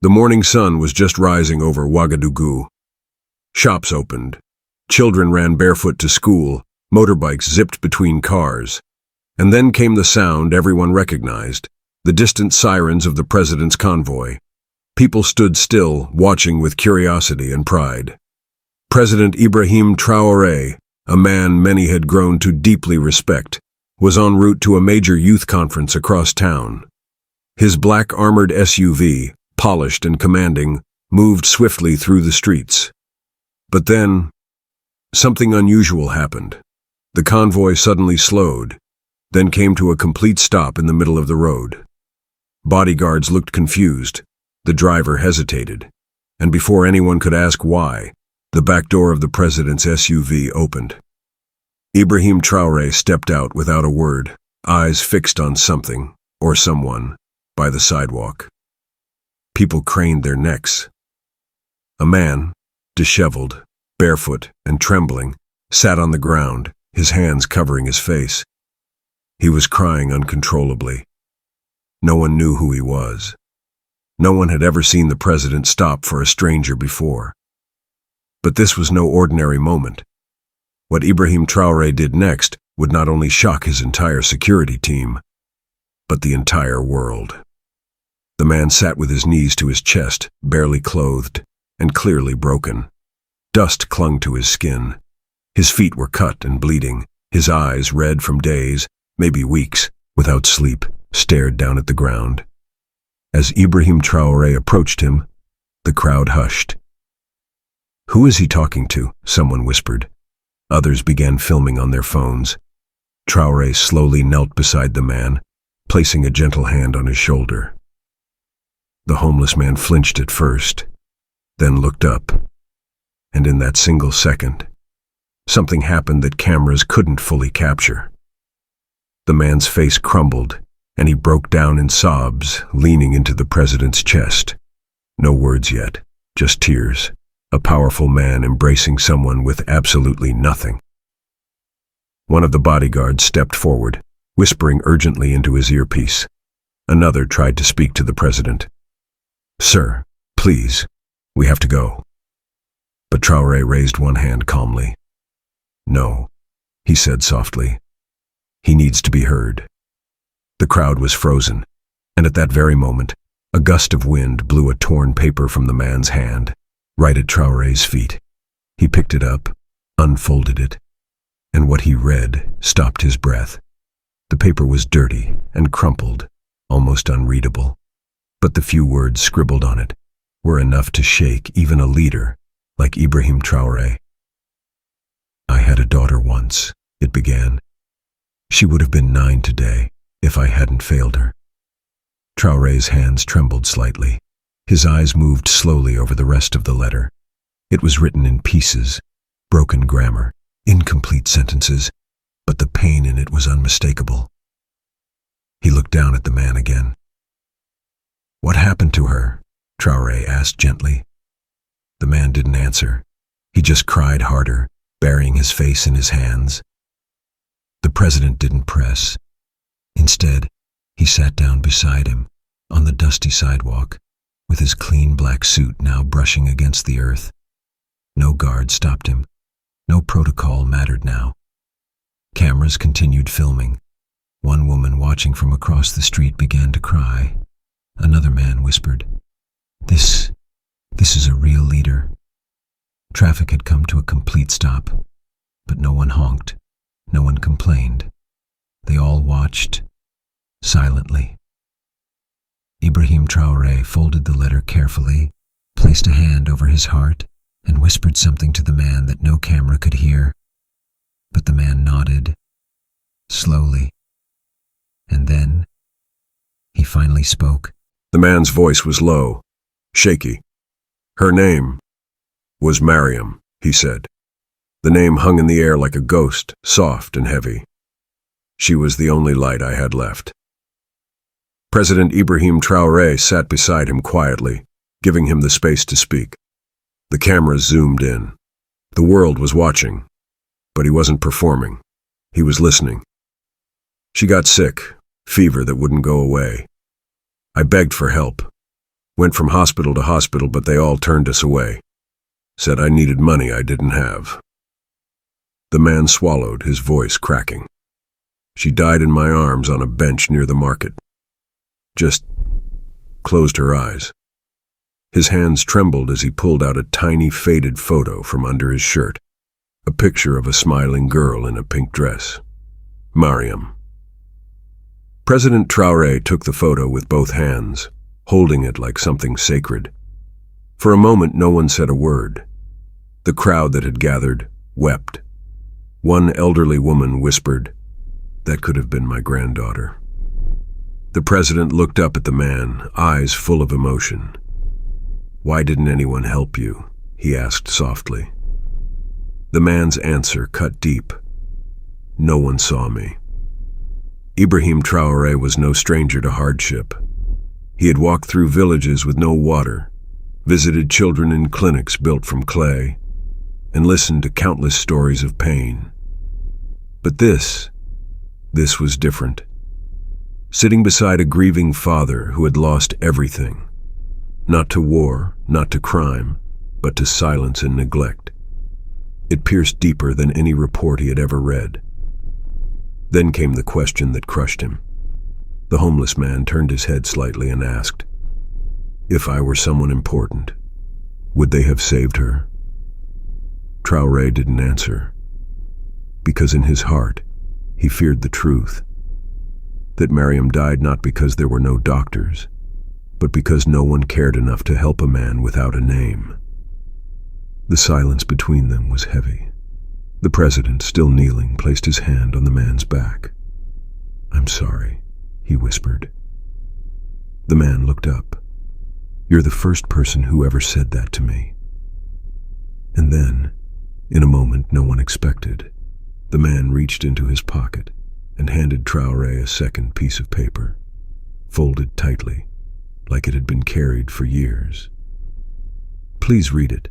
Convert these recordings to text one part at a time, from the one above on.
The morning sun was just rising over Ouagadougou. Shops opened. Children ran barefoot to school. Motorbikes zipped between cars. And then came the sound everyone recognized, the distant sirens of the president's convoy. People stood still, watching with curiosity and pride. President Ibrahim Traoré, a man many had grown to deeply respect, was en route to a major youth conference across town. His black armored SUV, polished and commanding, moved swiftly through the streets. But then, something unusual happened. The convoy suddenly slowed, then came to a complete stop in the middle of the road. Bodyguards looked confused. The driver hesitated, and before anyone could ask why, the back door of the president's SUV opened. Ibrahim Traoré stepped out without a word, eyes fixed on something, or someone, by the sidewalk. People craned their necks. A man, disheveled, barefoot, and trembling, sat on the ground, his hands covering his face. He was crying uncontrollably. No one knew who he was. No one had ever seen the president stop for a stranger before. But this was no ordinary moment. What Ibrahim Traoré did next would not only shock his entire security team, but the entire world. The man sat with his knees to his chest, barely clothed, and clearly broken. Dust clung to his skin. His feet were cut and bleeding. His eyes, red from days, maybe weeks, without sleep, stared down at the ground. As Ibrahim Traoré approached him, the crowd hushed. "Who is he talking to?" someone whispered. Others began filming on their phones. Traoré slowly knelt beside the man, placing a gentle hand on his shoulder. The homeless man flinched at first, then looked up, and in that single second, something happened that cameras couldn't fully capture. The man's face crumbled, and he broke down in sobs, leaning into the president's chest. No words yet, just tears. A powerful man embracing someone with absolutely nothing. One of the bodyguards stepped forward, whispering urgently into his earpiece. Another tried to speak to the president. "Sir, please, we have to go." But Traoré raised one hand calmly. "No," he said softly. "He needs to be heard." The crowd was frozen, and at that very moment, a gust of wind blew a torn paper from the man's hand, right at Traoré's feet. He picked it up, unfolded it, and what he read stopped his breath. The paper was dirty and crumpled, almost unreadable, but the few words scribbled on it were enough to shake even a leader like Ibrahim Traoré. "I had a daughter once," it began. "She would have been 9 today if I hadn't failed her." Traoré's hands trembled slightly. His eyes moved slowly over the rest of the letter. It was written in pieces, broken grammar, incomplete sentences, but the pain in it was unmistakable. He looked down at the man again. "What happened to her?" Traoré asked gently. The man didn't answer. He just cried harder, burying his face in his hands. The president didn't press. Instead, he sat down beside him, on the dusty sidewalk, with his clean black suit now brushing against the earth. No guard stopped him. No protocol mattered now. Cameras continued filming. One woman watching from across the street began to cry. Another man whispered, This is a real leader." Traffic had come to a complete stop, but no one honked, no one complained. They all watched, silently. Ibrahim Traoré folded the letter carefully, placed a hand over his heart, and whispered something to the man that no camera could hear. But the man nodded, slowly. And then, he finally spoke. The man's voice was low, shaky. "Her name was Mariam," he said. The name hung in the air like a ghost, soft and heavy. She was the only light I had left. President Ibrahim Traoré sat beside him quietly, giving him the space to speak. The cameras zoomed in. The world was watching, but he wasn't performing. He was listening. "She got sick, fever that wouldn't go away. I begged for help. Went from hospital to hospital, but they all turned us away. Said I needed money I didn't have. The man swallowed, his voice cracking. She died in my arms on a bench near the market. Just closed her eyes. His hands trembled as he pulled out a tiny faded photo from under his shirt. A picture of a smiling girl in a pink dress. Mariam. President Traoré took the photo with both hands, holding it like something sacred. For a moment, no one said a word. The crowd that had gathered wept. One elderly woman whispered, "That could have been my granddaughter." The president looked up at the man, eyes full of emotion. "Why didn't anyone help you?" he asked softly. The man's answer cut deep. "No one saw me." Ibrahim Traoré was no stranger to hardship. He had walked through villages with no water, visited children in clinics built from clay, and listened to countless stories of pain. But this was different. Sitting beside a grieving father who had lost everything, not to war, not to crime, but to silence and neglect. It pierced deeper than any report he had ever read. Then came the question that crushed him. The homeless man turned his head slightly and asked, "If I were someone important, would they have saved her?" Traoré didn't answer, because in his heart, he feared the truth. That Mariam died not because there were no doctors, but because no one cared enough to help a man without a name. The silence between them was heavy. The president, still kneeling, placed his hand on the man's back. "I'm sorry," he whispered. The man looked up. "You're the first person who ever said that to me." And then, in a moment no one expected, the man reached into his pocket and handed Traoré a second piece of paper, folded tightly, like it had been carried for years. "Please read it,"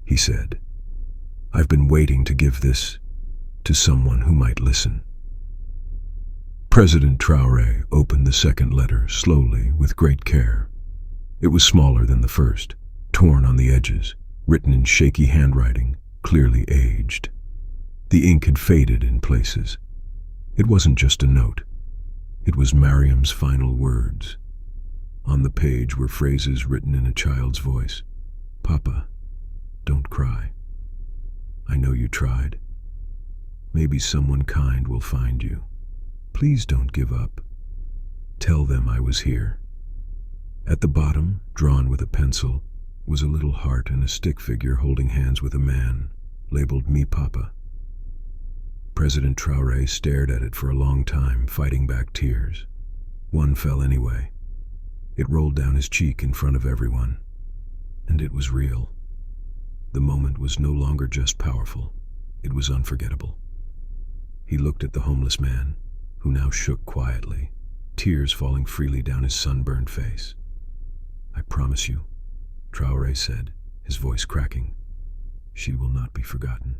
he said. "I've been waiting to give this to someone who might listen." President Traoré opened the second letter slowly, with great care. It was smaller than the first, torn on the edges, written in shaky handwriting, clearly aged. The ink had faded in places. It wasn't just a note. It was Mariam's final words. On the page were phrases written in a child's voice. "Papa, don't cry. I know you tried. Maybe someone kind will find you. Please don't give up. Tell them I was here." At the bottom, drawn with a pencil, was a little heart and a stick figure holding hands with a man, labeled "Me Papa." President Traoré stared at it for a long time, fighting back tears. One fell anyway. It rolled down his cheek in front of everyone. And it was real. The moment was no longer just powerful. It was unforgettable. He looked at the homeless man, who now shook quietly, tears falling freely down his sunburned face. "I promise you," Traoré said, his voice cracking, "she will not be forgotten."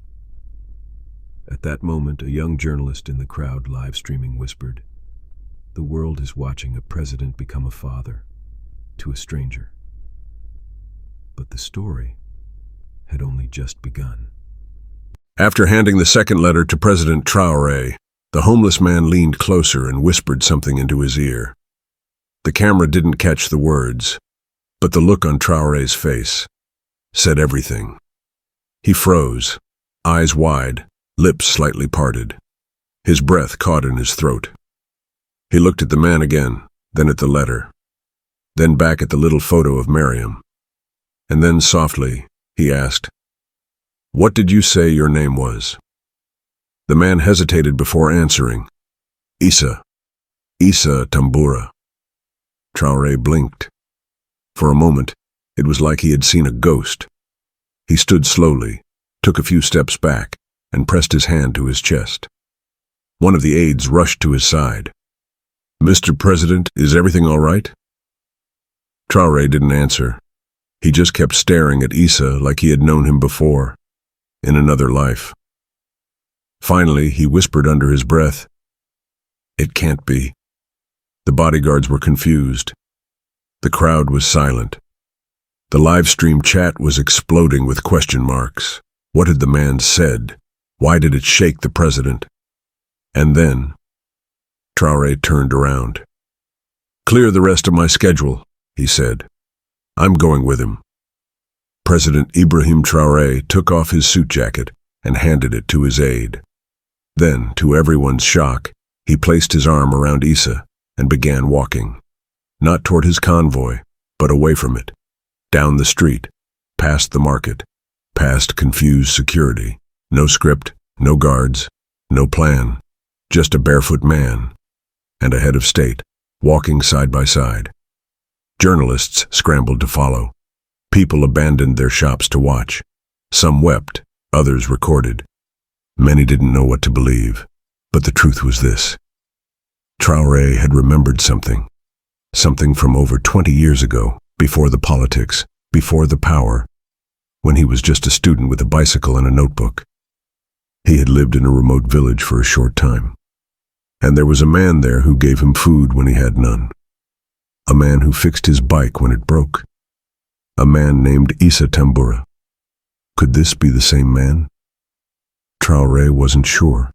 At that moment, a young journalist in the crowd live-streaming whispered, "The world is watching a president become a father to a stranger." But the story had only just begun. After handing the second letter to President Traoré, the homeless man leaned closer and whispered something into his ear. The camera didn't catch the words, but the look on Traoré's face said everything. He froze, eyes wide, lips slightly parted. His breath caught in his throat. He looked at the man again, then at the letter, then back at the little photo of Mariam. And then softly, he asked, "What did you say your name was?" The man hesitated before answering. "Isa. Isa Tambura." Traoré blinked. For a moment, it was like he had seen a ghost. He stood slowly, took a few steps back, and pressed his hand to his chest. One of the aides rushed to his side. "Mr. President, is everything all right?" Traoré didn't answer. He just kept staring at Isa like he had known him before, in another life. Finally, he whispered under his breath, "It can't be." The bodyguards were confused. The crowd was silent, The live stream chat was exploding with question marks. What had the man said? Why did it shake the president? And then, Traoré turned around. "Clear the rest of my schedule," he said. "I'm going with him." President Ibrahim Traoré took off his suit jacket and handed it to his aide. Then, to everyone's shock, he placed his arm around Issa and began walking. Not toward his convoy, but away from it. Down the street, past the market, past confused security. No script, no guards, no plan. Just a barefoot man and a head of state, walking side by side. Journalists scrambled to follow. People abandoned their shops to watch. Some wept, others recorded. Many didn't know what to believe, but the truth was this. Traoré had remembered something. Something from over 20 years ago, before the politics, before the power, when he was just a student with a bicycle and a notebook. He had lived in a remote village for a short time, and there was a man there who gave him food when he had none. A man who fixed his bike when it broke. A man named Issa Tambura. Could this be the same man? Traoré wasn't sure,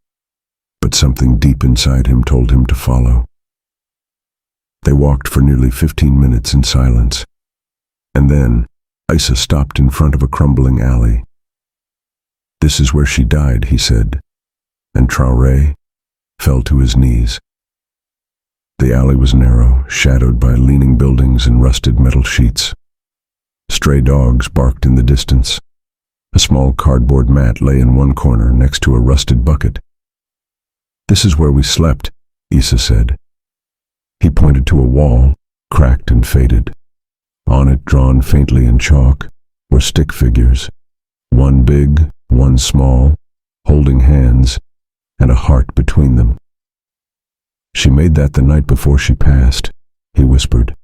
but something deep inside him told him to follow. They walked for nearly 15 minutes in silence, and then Issa stopped in front of a crumbling alley. "This is where she died," he said, and Traoré fell to his knees. The alley was narrow, shadowed by leaning buildings and rusted metal sheets. Stray dogs barked in the distance. A small cardboard mat lay in one corner next to a rusted bucket. "This is where we slept," Issa said. He pointed to a wall, cracked and faded. On it, drawn faintly in chalk, were stick figures. One big, one small, holding hands, and a heart between them. "She made that the night before she passed," he whispered.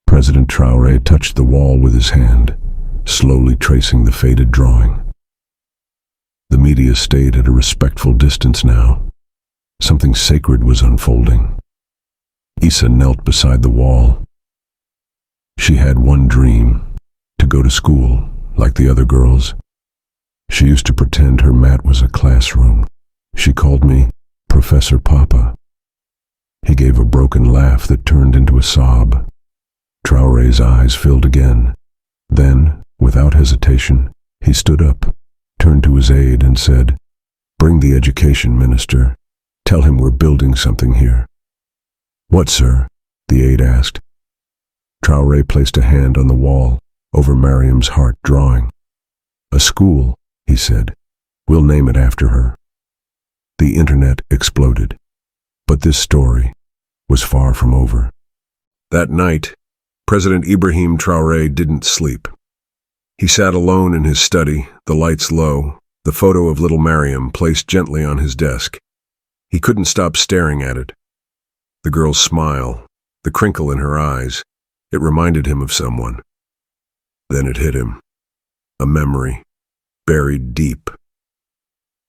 President Traoré touched the wall with his hand, slowly tracing the faded drawing. The media stayed at a respectful distance now. Something sacred was unfolding. Issa knelt beside the wall. She had one dream, to go to school, like the other girls. She used to pretend her mat was a classroom. She called me Professor Papa. He gave a broken laugh that turned into a sob. Traoré's eyes filled again. Then, without hesitation, he stood up, turned to his aide and said, "Bring the education minister. Tell him we're building something here." "What, sir?" the aide asked. Traoré placed a hand on the wall, over Mariam's heart drawing. "A school," he said. "We'll name it after her." The internet exploded. But this story was far from over. That night, President Ibrahim Traoré didn't sleep. He sat alone in his study, the lights low, the photo of little Mariam placed gently on his desk. He couldn't stop staring at it. The girl's smile, the crinkle in her eyes, it reminded him of someone. Then it hit him. A memory, buried deep.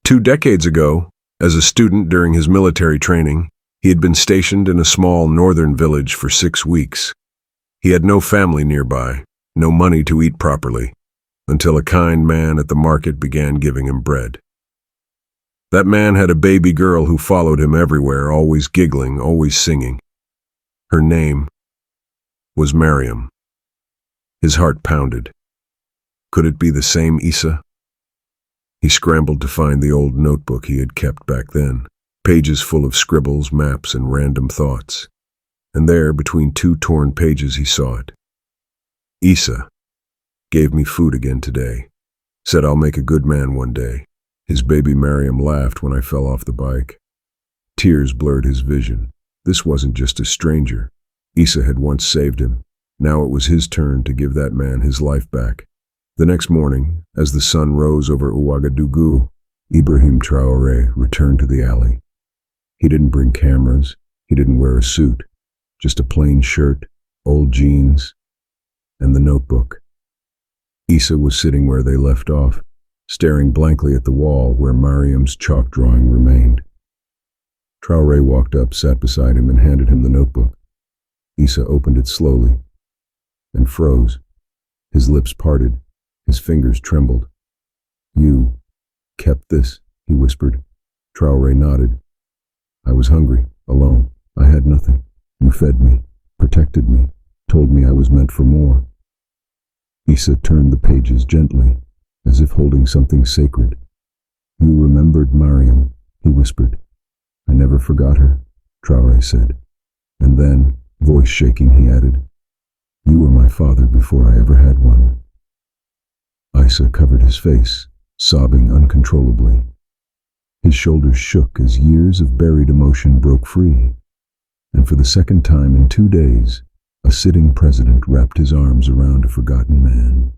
2 decades ago, as a student during his military training, he had been stationed in a small northern village for 6 weeks. He had no family nearby, no money to eat properly, until a kind man at the market began giving him bread. That man had a baby girl who followed him everywhere, always giggling, always singing. Her name was Mariam. His heart pounded. Could it be the same Issa? He scrambled to find the old notebook he had kept back then, pages full of scribbles, maps, and random thoughts. And there, between 2 torn pages, he saw it. Issa gave me food again today. Said I'll make a good man one day. His baby Mariam laughed when I fell off the bike. Tears blurred his vision. This wasn't just a stranger. Issa had once saved him. Now it was his turn to give that man his life back. The next morning, as the sun rose over Ouagadougou, Ibrahim Traoré returned to the alley. He didn't bring cameras. He didn't wear a suit. Just a plain shirt, old jeans, and the notebook. Issa was sitting where they left off, staring blankly at the wall where Mariam's chalk drawing remained. Traoré walked up, sat beside him, and handed him the notebook. Issa opened it slowly and froze. His lips parted. His fingers trembled. "You kept this?" he whispered. Traoré nodded. "I was hungry, alone. I had nothing. You fed me, protected me, told me I was meant for more." Issa turned the pages gently, as if holding something sacred. "You remembered Mariam," he whispered. "I never forgot her," Traoré said. And then, voice shaking, he added, "You were my father before I ever had one." Issa covered his face, sobbing uncontrollably. His shoulders shook as years of buried emotion broke free. And for the second time in 2 days, a sitting president wrapped his arms around a forgotten man.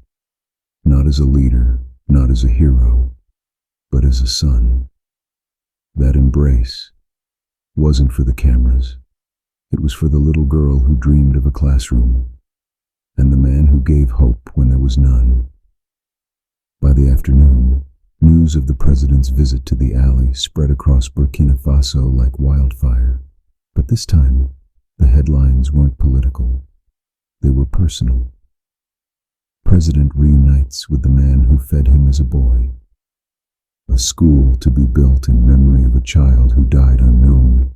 Not as a leader, not as a hero, but as a son. That embrace wasn't for the cameras. It was for the little girl who dreamed of a classroom, and the man who gave hope when there was none. By the afternoon, news of the president's visit to the alley spread across Burkina Faso like wildfire. But this time, the headlines weren't political. They were personal. President reunites with the man who fed him as a boy. A school to be built in memory of a child who died unknown.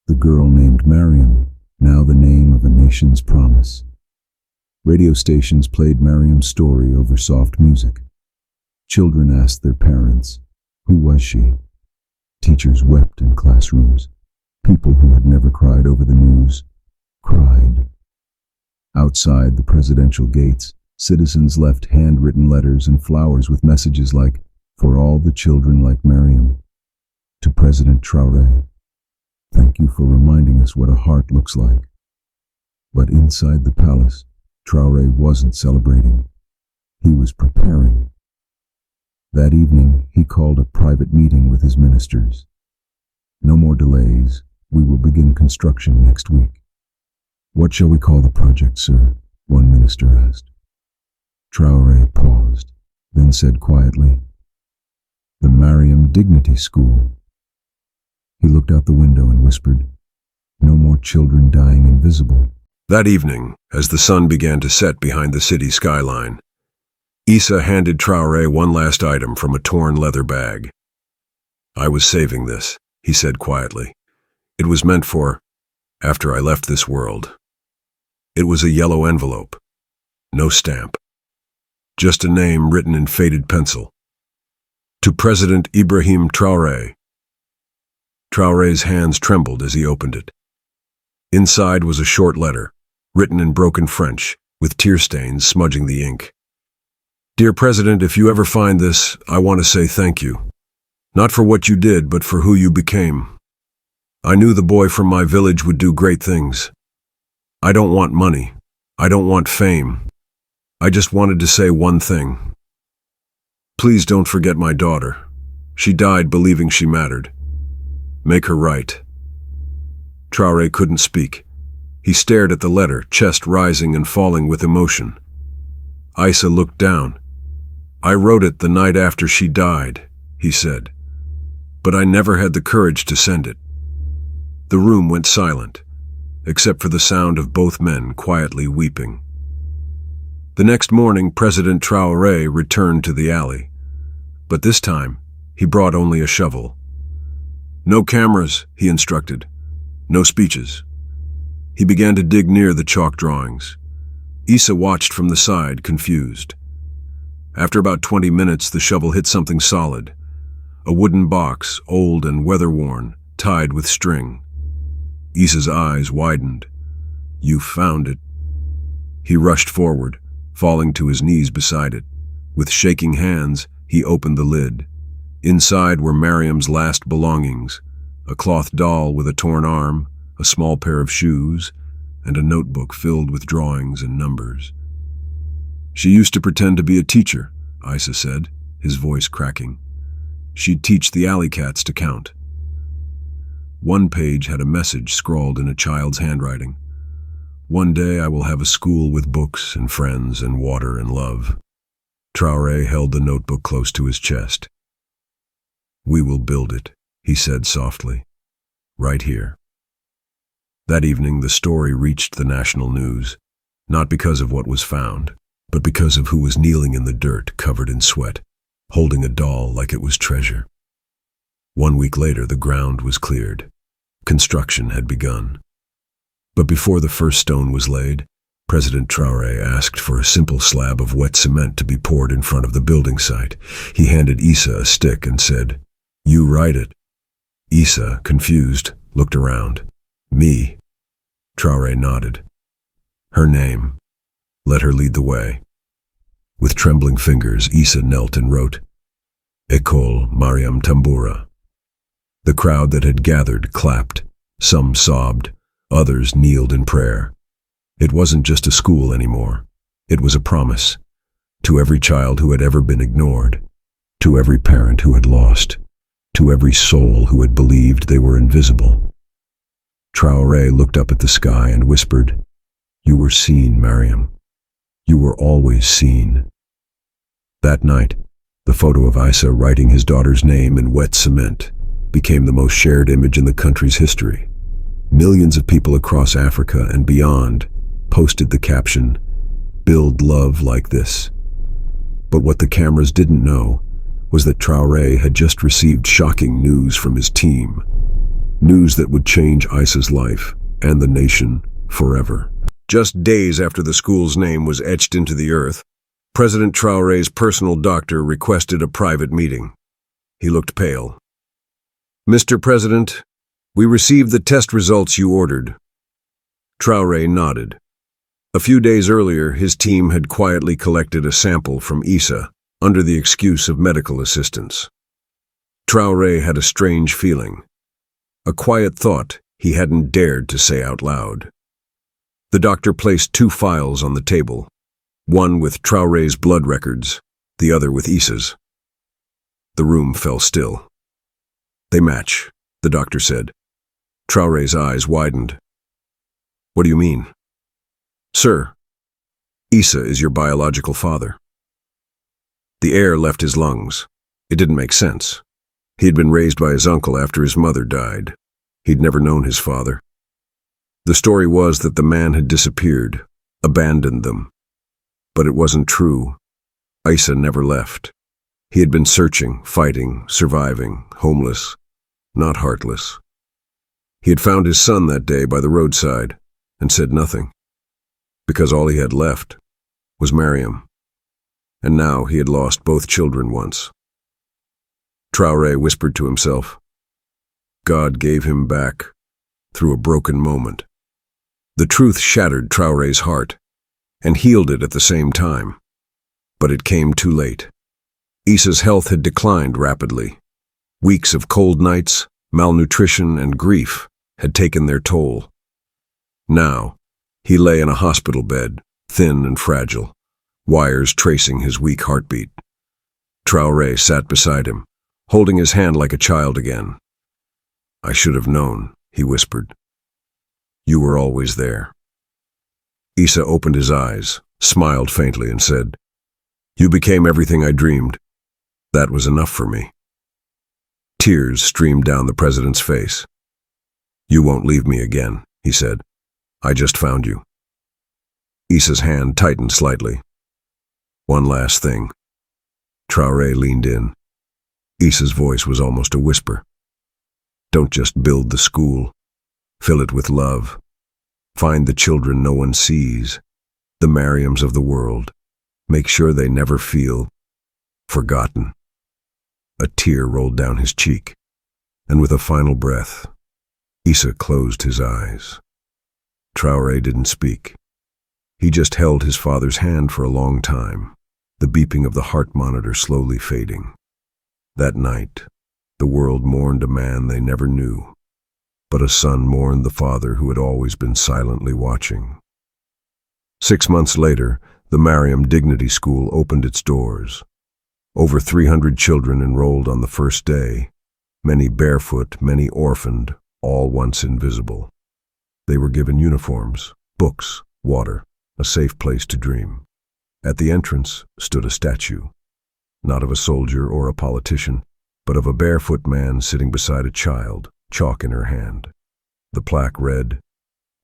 The girl named Mariam, now the name of a nation's promise. Radio stations played Mariam's story over soft music. Children asked their parents, who was she? Teachers wept in classrooms. People who had never cried over the news cried. Outside the presidential gates, citizens left handwritten letters and flowers with messages like, "For all the children like Mariam." To President Traoré, "Thank you for reminding us what a heart looks like." But inside the palace, Traoré wasn't celebrating. He was preparing. That evening, he called a private meeting with his ministers. "No more delays. We will begin construction next week." "What shall we call the project, sir?" one minister asked. Traoré paused, then said quietly, "The Mariam Dignity School." He looked out the window and whispered, "No more children dying invisible." That evening, as the sun began to set behind the city skyline, Issa handed Traoré one last item from a torn leather bag. "I was saving this," he said quietly. "It was meant for after I left this world." It was a yellow envelope. No stamp. Just a name written in faded pencil. To President Ibrahim Traoré. Traoré's hands trembled as he opened it. Inside was a short letter, written in broken French, with tear stains smudging the ink. "Dear President, if you ever find this, I want to say thank you. Not for what you did, but for who you became. I knew the boy from my village would do great things. I don't want money. I don't want fame. I just wanted to say one thing. Please don't forget my daughter. She died believing she mattered. Make her right." Traoré couldn't speak. He stared at the letter, chest rising and falling with emotion. Issa looked down. "I wrote it the night after she died," he said. "But I never had the courage to send it." The room went silent, except for the sound of both men quietly weeping. The next morning, President Traoré returned to the alley. But this time, he brought only a shovel. "No cameras," he instructed. "No speeches." He began to dig near the chalk drawings. Issa watched from the side, confused. After about 20 minutes, the shovel hit something solid. A wooden box, old and weather-worn, tied with string. Issa's eyes widened. "You found it." He rushed forward, falling to his knees beside it. With shaking hands, he opened the lid. Inside were Mariam's last belongings, a cloth doll with a torn arm, a small pair of shoes, and a notebook filled with drawings and numbers. "She used to pretend to be a teacher," Issa said, his voice cracking. "She'd teach the alley cats to count." One page had a message scrawled in a child's handwriting. "One day I will have a school with books and friends and water and love." Traoré held the notebook close to his chest. "We will build it," he said softly. "Right here." That evening, the story reached the national news, not because of what was found, but but because of who was kneeling in the dirt, covered in sweat, holding a doll like it was treasure. 1 week later, the ground was cleared. Construction had begun. But before the first stone was laid, President Traoré asked for a simple slab of wet cement to be poured in front of the building site. He handed Issa a stick and said, "You write it." Issa, confused, looked around. "Me." Traoré nodded. "Her name. Let her lead the way." With trembling fingers, Issa knelt and wrote, "École Mariam Tamboura." The crowd that had gathered clapped. Some sobbed. Others kneeled in prayer. It wasn't just a school anymore. It was a promise. To every child who had ever been ignored. To every parent who had lost. To every soul who had believed they were invisible. Traoré looked up at the sky and whispered, "You were seen, Mariam. You were always seen." That night, the photo of Issa writing his daughter's name in wet cement became the most shared image in the country's history. Millions of people across Africa and beyond posted the caption, "Build love like this." But what the cameras didn't know was that Traoré had just received shocking news from his team. News that would change Issa's life and the nation forever. Just days after the school's name was etched into the earth, President Traoré's personal doctor requested a private meeting. He looked pale. "Mr. President, we received the test results you ordered." Traoré nodded. A few days earlier, his team had quietly collected a sample from Issa under the excuse of medical assistance. Traoré had a strange feeling, a quiet thought he hadn't dared to say out loud. The doctor placed 2 files on the table, one with Traoré's blood records, the other with Issa's. The room fell still. "They match," the doctor said. Traoré's eyes widened. "What do you mean?" "Sir, Issa is your biological father." The air left his lungs. It didn't make sense. He had been raised by his uncle after his mother died. He'd never known his father. The story was that the man had disappeared, abandoned them. But it wasn't true. Issa never left. He had been searching, fighting, surviving, homeless, not heartless. He had found his son that day by the roadside and said nothing, because all he had left was Mariam. And now he had lost both children once. Traoré whispered to himself. God gave him back through a broken moment. The truth shattered Traoré's heart and healed it at the same time. But it came too late. Issa's health had declined rapidly. Weeks of cold nights, malnutrition, and grief had taken their toll. Now, he lay in a hospital bed, thin and fragile, wires tracing his weak heartbeat. Traoré sat beside him, holding his hand like a child again. I should have known, he whispered. You were always there. Issa opened his eyes, smiled faintly, and said, You became everything I dreamed. That was enough for me. Tears streamed down the president's face. You won't leave me again, he said. I just found you. Issa's hand tightened slightly. One last thing. Traoré leaned in. Issa's voice was almost a whisper. Don't just build the school. Fill it with love. Find the children no one sees, the Mariams of the world. Make sure they never feel forgotten. A tear rolled down his cheek, and with a final breath, Issa closed his eyes. Traoré didn't speak. He just held his father's hand for a long time, the beeping of the heart monitor slowly fading. That night, the world mourned a man they never knew, but a son mourned the father who had always been silently watching. 6 months later, the Mariam Dignity School opened its doors. Over 300 children enrolled on the first day, many barefoot, many orphaned, all once invisible. They were given uniforms, books, water, a safe place to dream. At the entrance stood a statue, not of a soldier or a politician, but of a barefoot man sitting beside a child, chalk in her hand. The plaque read,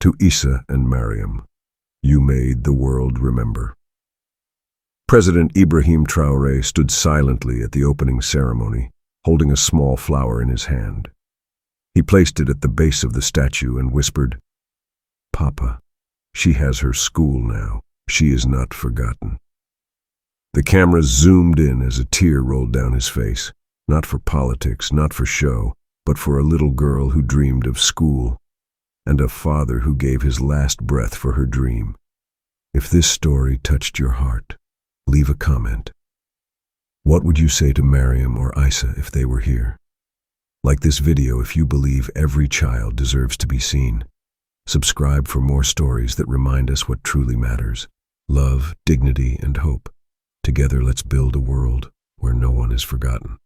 To Issa and Mariam, you made the world remember. President Ibrahim Traoré stood silently at the opening ceremony, holding a small flower in his hand. He placed it at the base of the statue and whispered, "Papa, she has her school now. She is not forgotten." The camera zoomed in as a tear rolled down his face, not for politics, not for show, but for a little girl who dreamed of school, and a father who gave his last breath for her dream. If this story touched your heart, leave a comment. What would you say to Mariam or Isa if they were here? Like this video if you believe every child deserves to be seen. Subscribe for more stories that remind us what truly matters: love, dignity, and hope. Together, let's build a world where no one is forgotten.